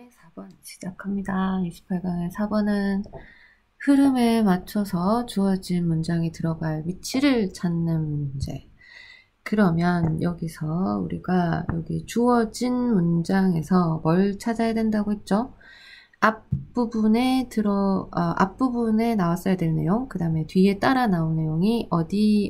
4번 시작합니다. 28강의 4번은 흐름에 맞춰서 주어진 문장이 들어갈 위치를 찾는 문제. 그러면 여기서 우리가 여기 주어진 문장에서 뭘 찾아야 된다고 했죠? 앞부분에 앞부분에 나왔어야 될 내용, 그 다음에 뒤에 따라 나온 내용이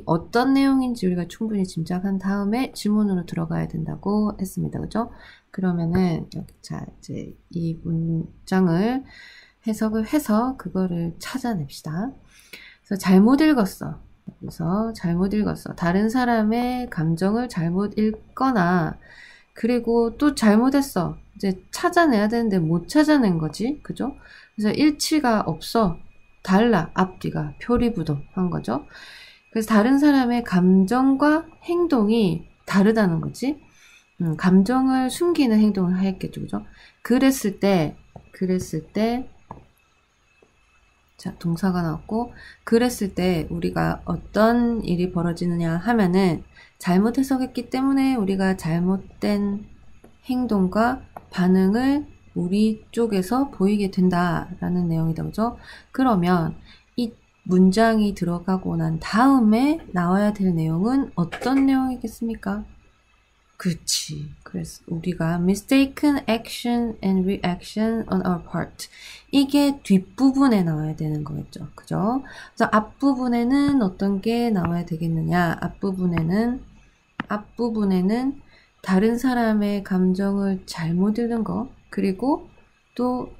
어떤 내용인지 우리가 충분히 짐작한 다음에 질문으로 들어가야 된다고 했습니다. 그죠? 그러면은, 여기, 자, 이제 이 문장을 해석을 해서 그거를 찾아냅시다. 그래서 잘못 읽었어. 그래서 잘못 읽었어. 다른 사람의 감정을 잘못 읽거나, 그리고 또 잘못했어. 이제 찾아내야 되는데 못 찾아낸 거지. 그죠? 그래서 일치가 없어. 달라. 앞뒤가 표리부동한 거죠. 그래서 다른 사람의 감정과 행동이 다르다는 거지. 감정을 숨기는 행동을 했겠죠. 그죠? 그랬을 때, 자, 동사가 나왔고, 그랬을 때 우리가 어떤 일이 벌어지느냐 하면은, 잘못 해석했기 때문에 우리가 잘못된 행동과 반응을 우리 쪽에서 보이게 된다라는 내용이다. 그죠? 그러면 이 문장이 들어가고 난 다음에 나와야 될 내용은 어떤 내용이겠습니까? 그렇지. 그래서 우리가 mistaken action and reaction on our part. 이게 뒷부분에 나와야 되는 거겠죠. 그죠? 그래서 앞부분에는 어떤 게 나와야 되겠느냐? 앞부분에는 다른 사람의 감정을 잘못 읽는 거, 그리고 또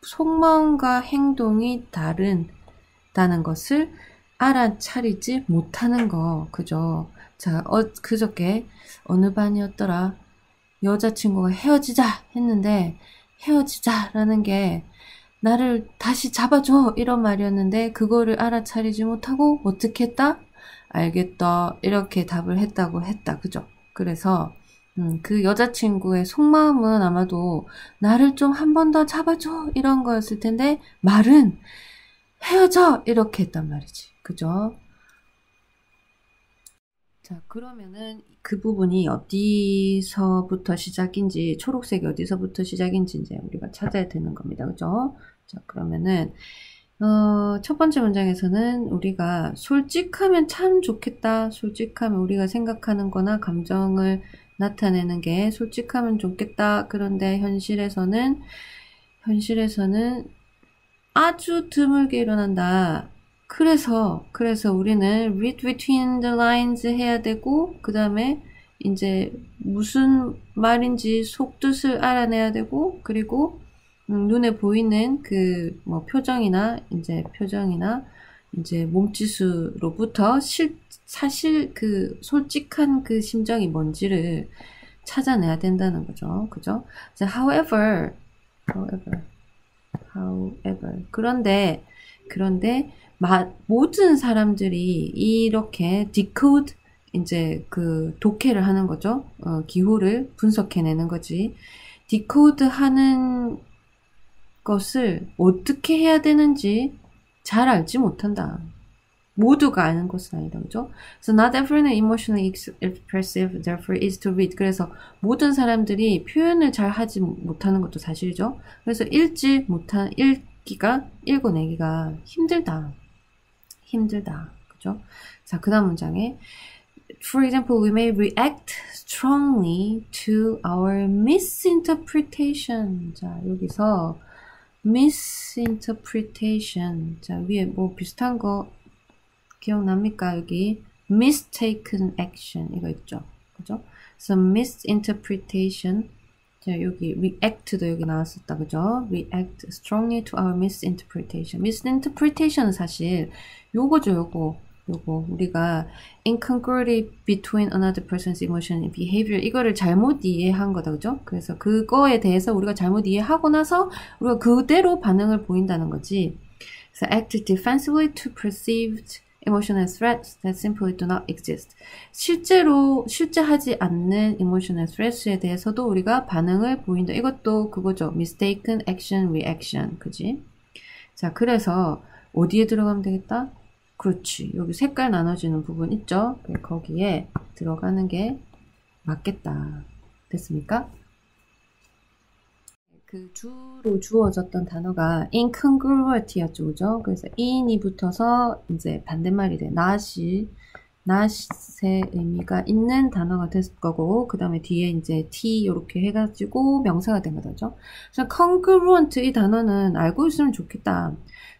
속마음과 행동이 다르다는 것을 알아차리지 못하는 거, 그죠? 자, 그저께 어느 반이었더라? 여자친구가 헤어지자 했는데, 헤어지자라는 게 나를 다시 잡아줘 이런 말이었는데, 그거를 알아차리지 못하고 어떻게 했다? 알겠다. 이렇게 답을 했다고 했다. 그죠? 그래서 그 여자친구의 속마음은 아마도 나를 좀 한 번 더 잡아줘 이런 거였을 텐데 말은 헤어져 이렇게 했단 말이지. 그죠? 자, 그러면은 그 부분이 어디서부터 시작인지, 초록색이 어디서부터 시작인지 이제 우리가 찾아야 되는 겁니다. 그죠? 자, 그러면은 첫 번째 문장에서는 우리가 솔직하면 참 좋겠다. 솔직하면 우리가 생각하는 거나 감정을 나타내는 게 솔직하면 좋겠다. 그런데 현실에서는 아주 드물게 일어난다. 그래서 우리는 read between the lines 해야 되고, 그 다음에 이제 무슨 말인지 속뜻을 알아내야 되고, 그리고 눈에 보이는 표정이나 이제 몸짓으로부터 사실 솔직한 그 심정이 뭔지를 찾아내야 된다는 거죠. 그죠? however, 그런데 모든 사람들이 이렇게 decode, 이제 독해를 하는 거죠. 기호를 분석해내는 거지. decode 하는 것을 어떻게 해야 되는지 잘 알지 못한다. 모두가 아는 것은 아니다. 그죠? So not everyone emotionally expressive, therefore is to read. 그래서 모든 사람들이 표현을 잘 하지 못하는 것도 사실이죠. 그래서 읽어내기가 힘들다. 그죠? 자, 그 다음 문장에 For example, we may react strongly to our misinterpretation. 자, 여기서 misinterpretation. 자, 위에 뭐 비슷한 거 기억납니까? 여기 mistaken action 이거 있죠. 그죠? So misinterpretation. 자, 여기 react도 여기 나왔었다. 그죠? react strongly to our misinterpretation. misinterpretation은 사실 요거죠. 요거 우리가 incongruity between another person's emotion and behavior 이거를 잘못 이해한 거다. 그죠? 그래서 그거에 대해서 우리가 잘못 이해하고 나서 우리가 그대로 반응을 보인다는 거지. 그래서 act defensively to perceived emotional threats that simply do not exist. 실제하지 않는 emotional threats에 대해서도 우리가 반응을 보인다. 이것도 그거죠. mistaken action, reaction. 그지? 자, 그래서 어디에 들어가면 되겠다? 그렇지. 여기 색깔 나눠지는 부분 있죠? 거기에 들어가는 게 맞겠다. 됐습니까? 그 주로 주어졌던 단어가 incongruity였죠, 그죠? 그래서 in이 붙어서 이제 반대말이 돼. not의 의미가 있는 단어가 됐을 거고, 그 다음에 뒤에 이제 t 이렇게 해가지고 명사가 된 거죠. 그래서 congruent 이 단어는 알고 있으면 좋겠다.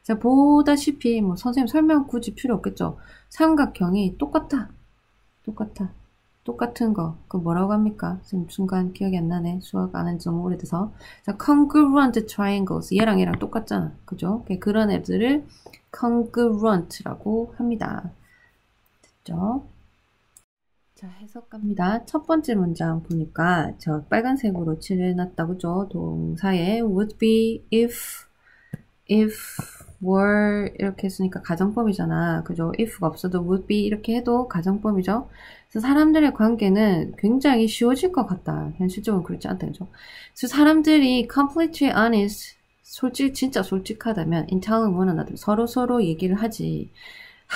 자, 보다시피 뭐 선생님 설명 굳이 필요 없겠죠. 삼각형이 똑같은 거. 그 뭐라고 합니까? 지금 순간 기억이 안 나네. 수학 안 한지 너무 오래돼서. 자, congruent triangles. 얘랑 똑같잖아. 그죠? 그런 애들을 congruent라고 합니다. 됐죠? 자, 해석 갑니다. 첫 번째 문장 보니까 저 빨간색으로 칠해놨다. 그죠? 동사에 would be if were 이렇게 했으니까 가정법이잖아. 그죠? if가 없어도 would be 이렇게 해도 가정법이죠. 그래서 사람들의 관계는 굉장히 쉬워질 것 같다. 현실적으로 그렇지 않다. 그죠? 그래서 사람들이 completely honest, 진짜 솔직하다면 intelligent one another, 서로 얘기를 하지.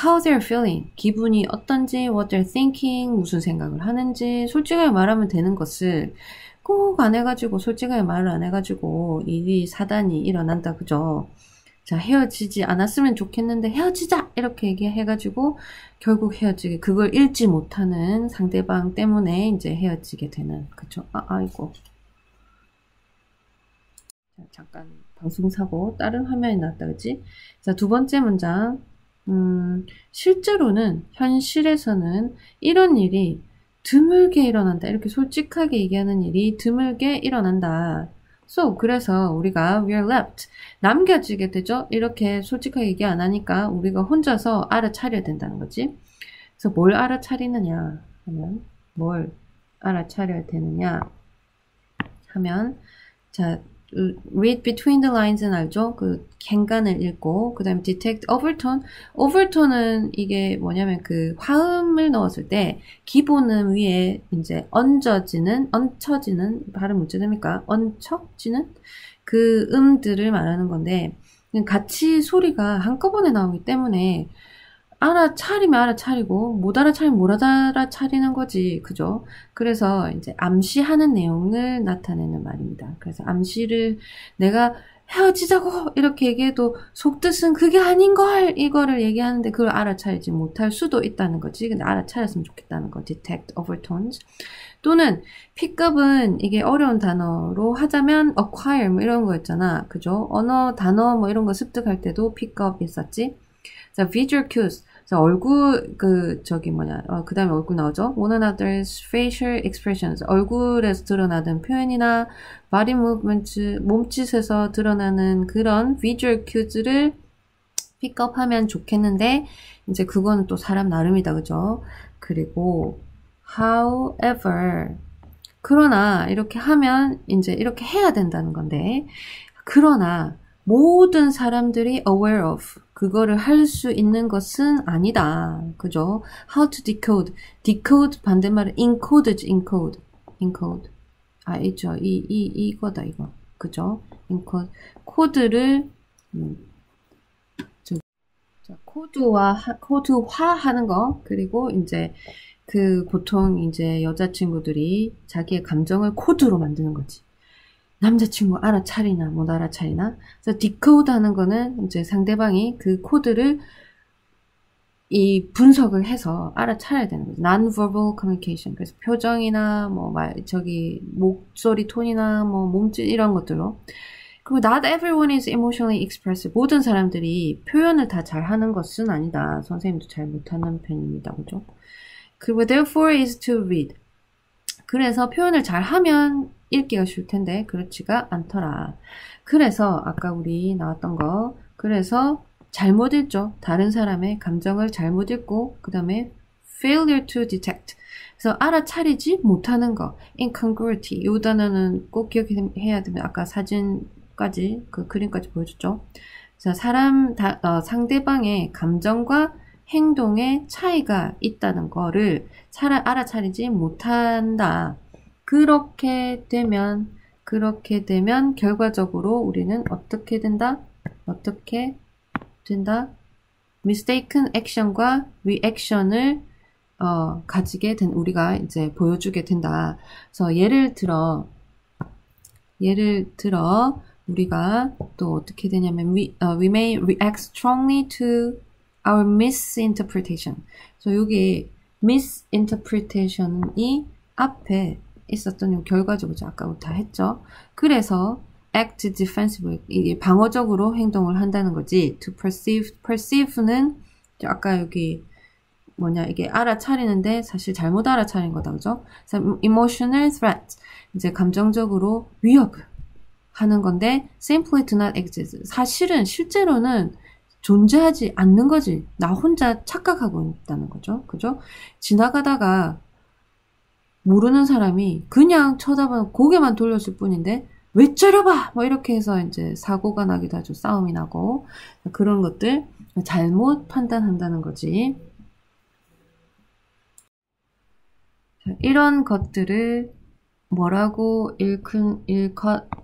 how they're feeling, 기분이 어떤지, what they're thinking, 무슨 생각을 하는지 솔직하게 말하면 되는 것을 꼭 안 해가지고 솔직하게 말을 안 해가지고 일이 사단이 일어난다. 그죠? 자, 헤어지지 않았으면 좋겠는데 헤어지자 이렇게 얘기해가지고 결국 헤어지게, 그걸 읽지 못하는 상대방 때문에 이제 헤어지게 되는. 그쵸? 아이고. 자, 잠깐 방송사고 다른 화면이 나왔다. 그치? 자, 두 번째 문장. 실제로는 현실에서는 이런 일이 드물게 일어난다. 이렇게 솔직하게 얘기하는 일이 드물게 일어난다. So, 그래서 우리가 we're left, 남겨지게 되죠. 이렇게 솔직하게 얘기 안 하니까 우리가 혼자서 알아차려야 된다는 거지. 그래서 뭘 알아차리느냐 하면, 뭘 알아차려야 되느냐 하면, 자, read between the lines는 알죠? 그 갱간을 읽고, 그 다음에 detect overtone. overtone은 이게 뭐냐면 그 화음을 넣었을 때 기본음 위에 이제 얹혀지는 발음 문제 됩니까? 얹혀지는 그 음들을 말하는 건데, 같이 소리가 한꺼번에 나오기 때문에 알아차리면 알아차리고 못 알아차리면 못 알아차리는 거지. 그죠? 그래서 이제 암시하는 내용을 나타내는 말입니다. 그래서 암시를 내가 헤어지자고 이렇게 얘기해도 속뜻은 그게 아닌걸 이거를 얘기하는데 그걸 알아차리지 못할 수도 있다는 거지. 근데 알아차렸으면 좋겠다는 거. detect overtones. 또는 pickup은 이게 어려운 단어로 하자면 acquire 뭐 이런 거였잖아. 그죠? 언어 단어 뭐 이런 거 습득할 때도 pick up 있었지. 자, visual cues. 자, 얼굴, 그 다음에 얼굴 나오죠? one another's facial expressions. 얼굴에서 드러나는 표현이나 body movements, 몸짓에서 드러나는 그런 visual cues를 픽업하면 좋겠는데, 이제 그거는 또 사람 나름이다. 그죠? 그리고, however. 그러나, 이렇게 하면, 이제 이렇게 해야 된다는 건데, 그러나, 모든 사람들이 aware of, 그거를 할 수 있는 것은 아니다. 그죠? how to decode. decode 반대말은 encode지, encode. 있죠. 이거다, 이거. 그죠? encode. 코드를, 코드화 하는 거. 그리고 이제, 보통 이제 여자친구들이 자기의 감정을 코드로 만드는 거지. 남자친구 알아차리나 못 알아차리나. 그래서 디코드 하는 거는 이제 상대방이 그 코드를 이 분석을 해서 알아차려야 되는 거죠. non-verbal communication. 그래서 표정이나 목소리 톤이나 몸짓 이런 것들로. 그리고 not everyone is emotionally expressive. 모든 사람들이 표현을 다 잘하는 것은 아니다. 선생님도 잘 못하는 편입니다. 그죠? 그리고 therefore is to read. 그래서 표현을 잘하면 읽기가 쉬울 텐데 그렇지가 않더라. 그래서 아까 우리 나왔던 거, 그래서 잘못 읽죠. 다른 사람의 감정을 잘못 읽고, 그 다음에 failure to detect. 그래서 알아차리지 못하는 거, incongruity. 이 단어는 꼭 기억해야 되면 아까 사진까지, 그 그림까지 보여줬죠. 그래서 상대방의 감정과 행동에 차이가 있다는 거를 알아차리지 못한다. 그렇게 되면 결과적으로 우리는 어떻게 된다? mistaken action과 reaction을 가지게 된, 우리가 이제 보여주게 된다. 그래서 예를 예를 들어 우리가 또 어떻게 되냐면 we may react strongly to our misinterpretation. 그래서 여기 misinterpretation이 앞에 있었던 이 결과적으로 아까부터 다 했죠. 그래서 act defensively, 이게 방어적으로 행동을 한다는 거지. to perceive는 아까 여기 뭐냐, 이게 알아차리는데 사실 잘못 알아차린 거다, 그죠? emotional threat, 이제 감정적으로 위협을 하는 건데 simply do not exist, 사실은 실제로는 존재하지 않는 거지. 나 혼자 착각하고 있다는 거죠. 그죠? 지나가다가 모르는 사람이 그냥 쳐다보고 고개만 돌렸을 뿐인데 왜 째려봐! 뭐 이렇게 해서 이제 사고가 나기도 하죠. 싸움이 나고. 그런 것들 잘못 판단한다는 거지. 이런 것들을 뭐라고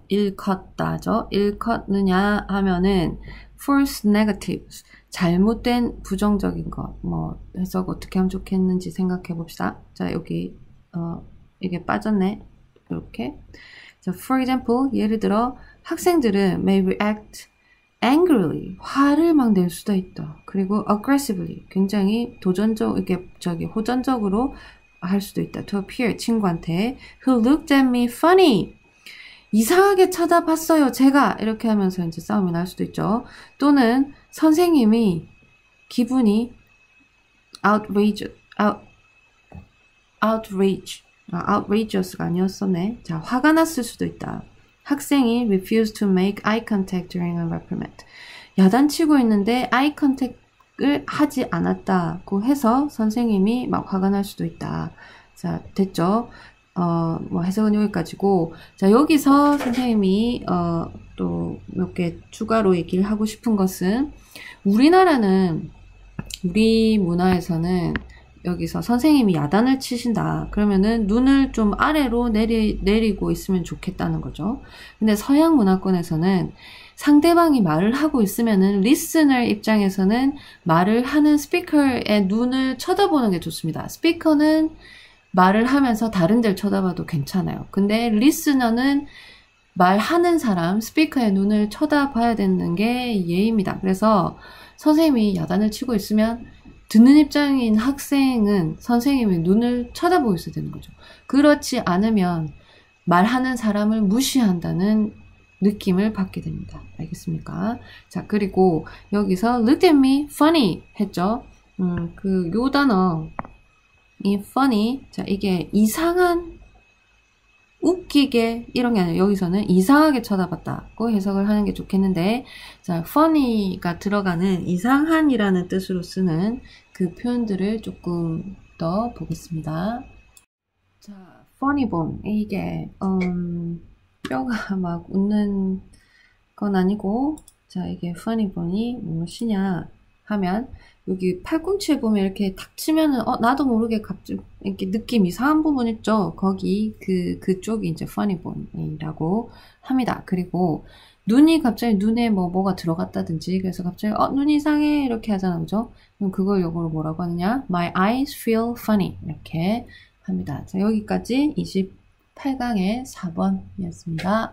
일컫다죠? 일컫느냐 하면은 false negatives, 잘못된 부정적인 것. 뭐 해석 어떻게 하면 좋겠는지 생각해 봅시다. 자, 여기 이게 빠졌네. 이렇게. 자, for example, 예를 들어 학생들은 may react angrily, 화를 막 낼 수도 있다. 그리고 aggressively, 굉장히 호전적으로 할 수도 있다. to a peer, 친구한테 who looked at me funny, 이상하게 쳐다봤어요, 제가. 이렇게 하면서 이제 싸움이 날 수도 있죠. 또는 선생님이 기분이 outrageous가 아니었었네. 자, 화가 났을 수도 있다. 학생이 refused to make eye contact during a reprimand. 야단치고 있는데 eye contact을 하지 않았다고 해서 선생님이 막 화가 날 수도 있다. 자, 됐죠? 뭐 해석은 여기까지고. 자, 여기서 선생님이 또 몇 개 추가로 얘기를 하고 싶은 것은, 우리나라는, 우리 문화에서는 여기서 선생님이 야단을 치신다. 그러면은 눈을 좀 아래로 내리고 있으면 좋겠다는 거죠. 근데 서양 문화권에서는 상대방이 말을 하고 있으면은 리스너 입장에서는 말을 하는 스피커의 눈을 쳐다보는 게 좋습니다. 스피커는 말을 하면서 다른 데를 쳐다봐도 괜찮아요. 근데 리스너는 말하는 사람, 스피커의 눈을 쳐다봐야 되는 게 예의입니다. 그래서 선생님이 야단을 치고 있으면 듣는 입장인 학생은 선생님의 눈을 쳐다보고 있어야 되는 거죠. 그렇지 않으면 말하는 사람을 무시한다는 느낌을 받게 됩니다. 알겠습니까? 자, 그리고 여기서 looked at me funny 했죠. 요 단어, 이 funny, 자, 이게 이상한, 웃기게, 이런 게 아니라 여기서는 이상하게 쳐다봤다고 해석을 하는 게 좋겠는데, 자, funny가 들어가는 이상한이라는 뜻으로 쓰는 그 표현들을 조금 더 보겠습니다. 자, funny bone, 이게 뼈가 막 웃는 건 아니고, 자, 이게 funny bone이 무엇이냐 하면, 여기 팔꿈치에 보면 이렇게 탁 치면은 나도 모르게 갑자기 이렇게 느낌 이상한 부분 있죠. 거기 그쪽이 이제 funny bone이라고 합니다. 그리고 눈이 갑자기 눈에 뭐가 들어갔다든지, 그래서 갑자기 눈이 이상해 이렇게 하잖아, 그죠? 그럼 그걸 영어로 뭐라고 하느냐? My eyes feel funny 이렇게 합니다. 자, 여기까지 28강의 4번이었습니다.